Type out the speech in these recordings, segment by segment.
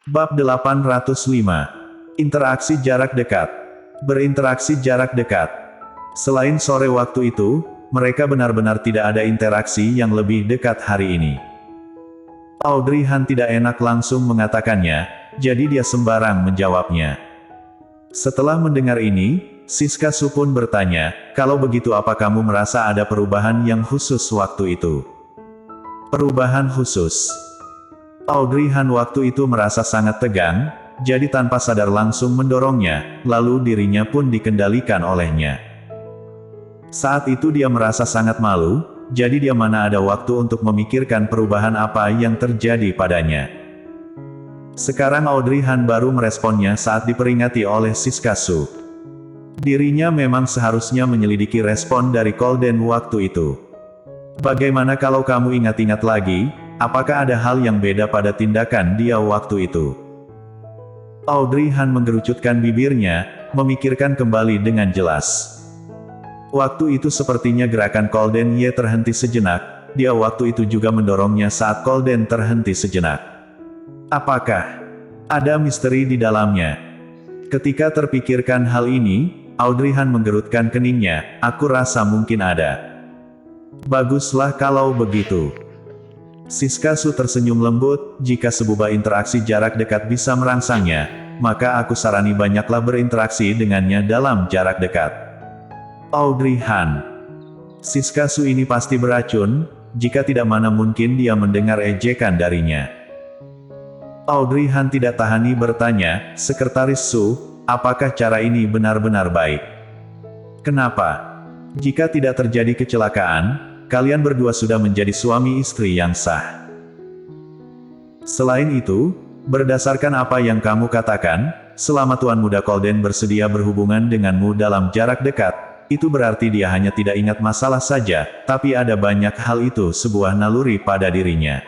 Bab 805. Interaksi jarak dekat. Berinteraksi jarak dekat. Selain sore waktu itu, mereka benar-benar tidak ada interaksi yang lebih dekat hari ini. Audrey Han tidak enak langsung mengatakannya, jadi dia sembarang menjawabnya. Setelah mendengar ini, Siska Su pun bertanya, kalau begitu apa kamu merasa ada perubahan yang khusus waktu itu? Perubahan khusus. Audrey Han waktu itu merasa sangat tegang, jadi tanpa sadar langsung mendorongnya, lalu dirinya pun dikendalikan olehnya. Saat itu dia merasa sangat malu, jadi dia mana ada waktu untuk memikirkan perubahan apa yang terjadi padanya. Sekarang Audrey Han baru meresponnya saat diperingati oleh Siska Su. Dirinya memang seharusnya menyelidiki respon dari Golden waktu itu. Bagaimana kalau kamu ingat-ingat lagi? Apakah ada hal yang beda pada tindakan dia waktu itu? Audrey Han mengerucutkan bibirnya, memikirkan kembali dengan jelas. Waktu itu sepertinya gerakan Golden Ye terhenti sejenak, dia waktu itu juga mendorongnya saat Golden terhenti sejenak. Apakah ada misteri di dalamnya? Ketika terpikirkan hal ini, Audrey Han menggerutkan keningnya, aku rasa mungkin ada. Baguslah kalau begitu. Siska Su tersenyum lembut, jika sebuah interaksi jarak dekat bisa merangsangnya, maka aku sarani banyaklah berinteraksi dengannya dalam jarak dekat. Audrey Han. Siska Su ini pasti beracun, jika tidak mana mungkin dia mendengar ejekan darinya. Audrey Han tidak tahani bertanya, Sekretaris Su, apakah cara ini benar-benar baik? Kenapa? Jika tidak terjadi kecelakaan, kalian berdua sudah menjadi suami istri yang sah. Selain itu, berdasarkan apa yang kamu katakan, selama Tuan Muda Golden bersedia berhubungan denganmu dalam jarak dekat, itu berarti dia hanya tidak ingat masalah saja, tapi ada banyak hal itu sebuah naluri pada dirinya.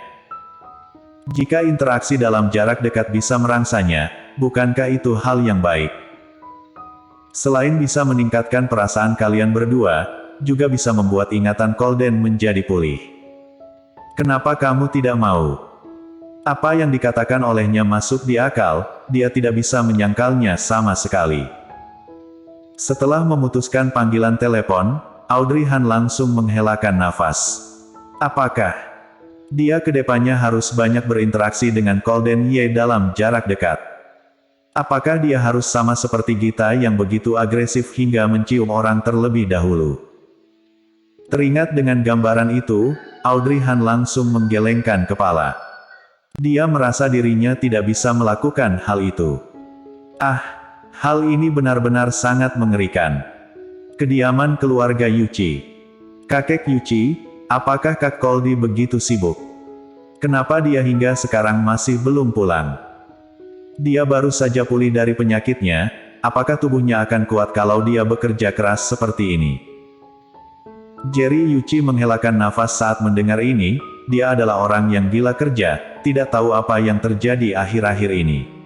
Jika interaksi dalam jarak dekat bisa merangsanya, bukankah itu hal yang baik? Selain bisa meningkatkan perasaan kalian berdua, juga bisa membuat ingatan Golden menjadi pulih. Kenapa kamu tidak mau? Apa yang dikatakan olehnya masuk di akal, dia tidak bisa menyangkalnya sama sekali. Setelah memutuskan panggilan telepon, Audrey Han langsung menghelakan nafas. Apakah dia ke depannya harus banyak berinteraksi dengan Golden Ye dalam jarak dekat? Apakah dia harus sama seperti Gita yang begitu agresif hingga mencium orang terlebih dahulu? Teringat dengan gambaran itu, Audrey Han langsung menggelengkan kepala. Dia merasa dirinya tidak bisa melakukan hal itu. Hal ini benar-benar sangat mengerikan. Kediaman keluarga Yuchi. Kakek Yuchi, apakah Kak Goldie begitu sibuk? Kenapa dia hingga sekarang masih belum pulang? Dia baru saja pulih dari penyakitnya, apakah tubuhnya akan kuat kalau dia bekerja keras seperti ini? Jerry Yuchi menghelakan nafas saat mendengar ini, dia adalah orang yang gila kerja, tidak tahu apa yang terjadi akhir-akhir ini.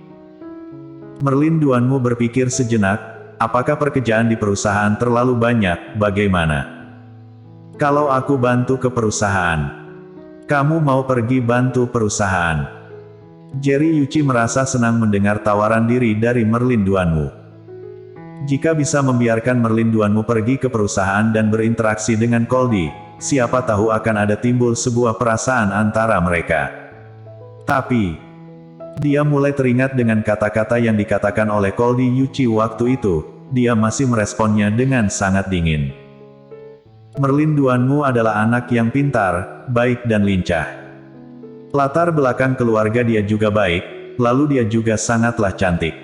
Merlin Duanmu berpikir sejenak, apakah pekerjaan di perusahaan terlalu banyak, bagaimana? Kalau aku bantu ke perusahaan, kamu mau pergi bantu perusahaan? Jerry Yuchi merasa senang mendengar tawaran diri dari Merlin Duanmu. Jika bisa membiarkan Merlin Duanmu pergi ke perusahaan dan berinteraksi dengan Goldie, siapa tahu akan ada timbul sebuah perasaan antara mereka. Tapi, dia mulai teringat dengan kata-kata yang dikatakan oleh Goldie Yuchi waktu itu, dia masih meresponnya dengan sangat dingin. Merlin Duanmu adalah anak yang pintar, baik dan lincah. Latar belakang keluarga dia juga baik, lalu dia juga sangatlah cantik.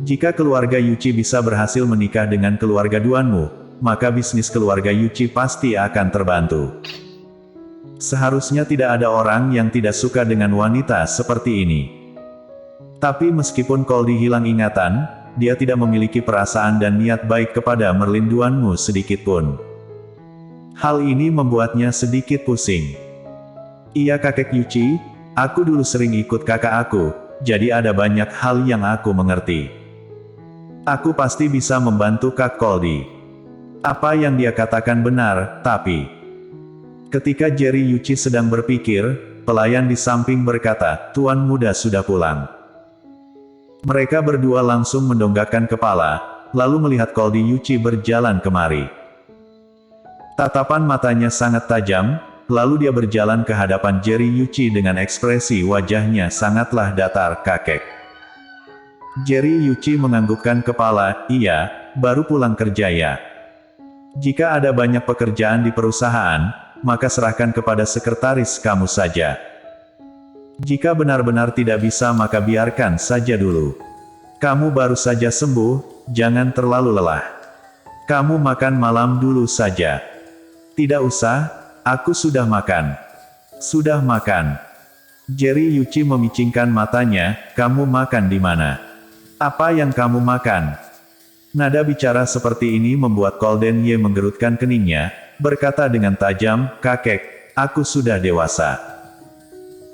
Jika keluarga Yuchi bisa berhasil menikah dengan keluarga Duanmu, maka bisnis keluarga Yuchi pasti akan terbantu. Seharusnya tidak ada orang yang tidak suka dengan wanita seperti ini. Tapi meskipun Goldie hilang ingatan, dia tidak memiliki perasaan dan niat baik kepada Merlin Duanmu sedikitpun. Hal ini membuatnya sedikit pusing. Iya kakek Yuchi, aku dulu sering ikut kakak aku, jadi ada banyak hal yang aku mengerti. Aku pasti bisa membantu Kak Goldie. Apa yang dia katakan benar, tapi ketika Jerry Yuchi sedang berpikir, pelayan di samping berkata, "Tuan muda sudah pulang." Mereka berdua langsung mendongakkan kepala, lalu melihat Koldi Yuchi berjalan kemari. Tatapan matanya sangat tajam, lalu dia berjalan ke hadapan Jerry Yuchi dengan ekspresi wajahnya sangatlah datar kakek. Jerry Yuchi menganggukkan kepala, "Iya, baru pulang kerja ya. Jika ada banyak pekerjaan di perusahaan, maka serahkan kepada sekretaris kamu saja. Jika benar-benar tidak bisa maka biarkan saja dulu. Kamu baru saja sembuh, jangan terlalu lelah. Kamu makan malam dulu saja." "Tidak usah, aku sudah makan." "Sudah makan." Jerry Yuchi memicingkan matanya, "Kamu makan di mana? Apa yang kamu makan?" Nada bicara seperti ini membuat Golden Ye menggerutkan keningnya, berkata dengan tajam, "Kakek, aku sudah dewasa.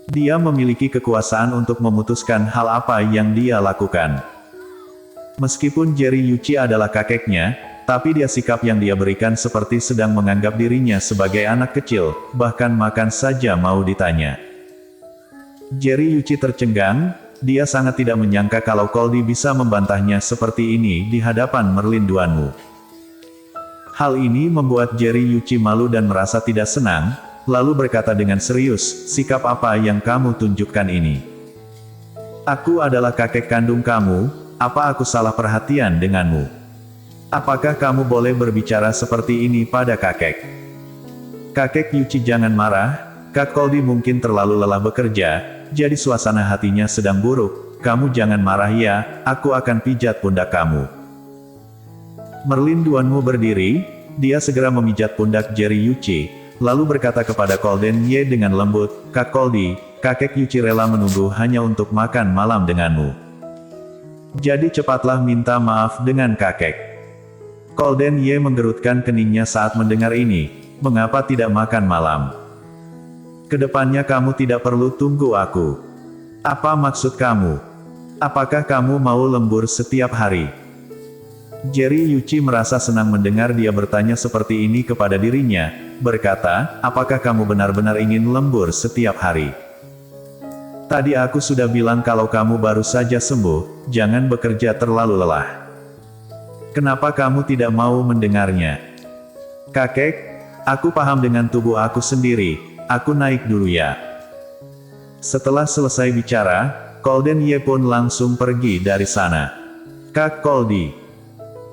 Dia memiliki kekuasaan untuk memutuskan hal apa yang dia lakukan." Meskipun Jerry Yuchi adalah kakeknya, tapi dia sikap yang dia berikan seperti sedang menganggap dirinya sebagai anak kecil, bahkan makan saja mau ditanya. Jerry Yuchi tercengang, dia sangat tidak menyangka kalau Koldi bisa membantahnya seperti ini di hadapan Merlin Duanmu. Hal ini membuat Jerry Yuchi malu dan merasa tidak senang, lalu berkata dengan serius, "Sikap apa yang kamu tunjukkan ini? Aku adalah kakek kandung kamu, apa aku salah perhatian denganmu? Apakah kamu boleh berbicara seperti ini pada kakek?" "Kakek Yuchi jangan marah, Kak Koldi mungkin terlalu lelah bekerja, jadi suasana hatinya sedang buruk, kamu jangan marah ya, aku akan pijat pundak kamu." Merlin Duanmu berdiri, dia segera memijat pundak Jerry Yuchi, lalu berkata kepada Golden Ye dengan lembut, "Kak Koldi, kakek Yuchi rela menunggu hanya untuk makan malam denganmu. Jadi cepatlah minta maaf dengan kakek." Golden Ye menggerutkan keningnya saat mendengar ini, "Mengapa tidak makan malam? Kedepannya kamu tidak perlu tunggu aku. Apa maksud kamu? Apakah kamu mau lembur setiap hari?" Jerry Yuchi merasa senang mendengar dia bertanya seperti ini kepada dirinya, berkata, "Apakah kamu benar-benar ingin lembur setiap hari? Tadi aku sudah bilang kalau kamu baru saja sembuh, jangan bekerja terlalu lelah. Kenapa kamu tidak mau mendengarnya?" "Kakek, aku paham dengan tubuh aku sendiri, aku naik dulu ya." Setelah selesai bicara, Golden Ye pun langsung pergi dari sana. "Kak Koldi."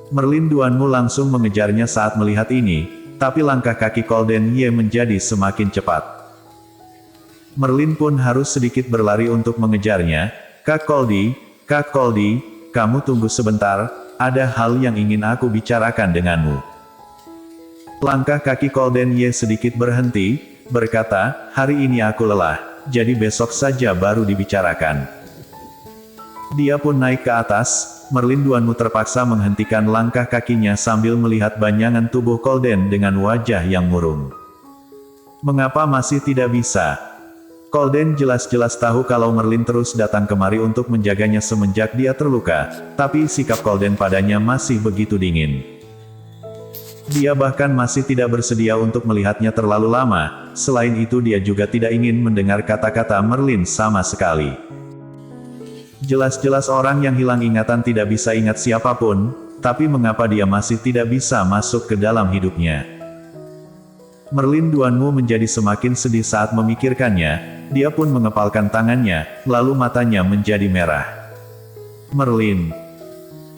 Merlin Duanmu langsung mengejarnya saat melihat ini, tapi langkah kaki Golden Ye menjadi semakin cepat. Merlin pun harus sedikit berlari untuk mengejarnya. Kak Koldi, kamu tunggu sebentar, ada hal yang ingin aku bicarakan denganmu." Langkah kaki Golden Ye sedikit berhenti, berkata, "Hari ini aku lelah, jadi besok saja baru dibicarakan." Dia pun naik ke atas. Merlin Duanmu terpaksa menghentikan langkah kakinya sambil melihat bayangan tubuh Golden dengan wajah yang murung. "Mengapa masih tidak bisa?" Golden jelas-jelas tahu kalau Merlin terus datang kemari untuk menjaganya semenjak dia terluka, tapi sikap Golden padanya masih begitu dingin. Dia bahkan masih tidak bersedia untuk melihatnya terlalu lama, selain itu dia juga tidak ingin mendengar kata-kata Merlin sama sekali. Jelas-jelas orang yang hilang ingatan tidak bisa ingat siapapun, tapi mengapa dia masih tidak bisa masuk ke dalam hidupnya? Merlin Duanmu menjadi semakin sedih saat memikirkannya, dia pun mengepalkan tangannya, lalu matanya menjadi merah. "Merlin."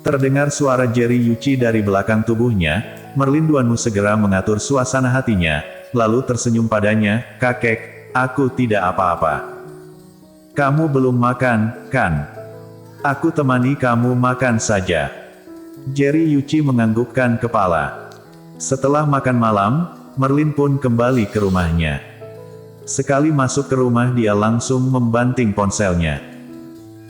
Terdengar suara Jerry Yuchi dari belakang tubuhnya, Merlin Duanmu segera mengatur suasana hatinya, lalu tersenyum padanya, "Kakek, aku tidak apa-apa. Kamu belum makan, kan? Aku temani kamu makan saja." Jerry Yuchi menganggukkan kepala. Setelah makan malam, Merlin pun kembali ke rumahnya. Sekali masuk ke rumah dia langsung membanting ponselnya.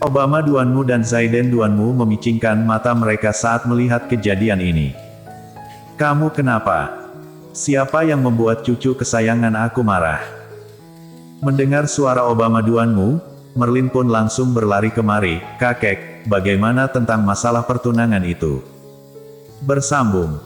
Obama Duanmu dan Zaiden Duanmu memicingkan mata mereka saat melihat kejadian ini. "Kamu kenapa? Siapa yang membuat cucu kesayangan aku marah?" Mendengar suara Obama Duanmu, Merlin pun langsung berlari kemari. "Kakek, bagaimana tentang masalah pertunangan itu?" Bersambung.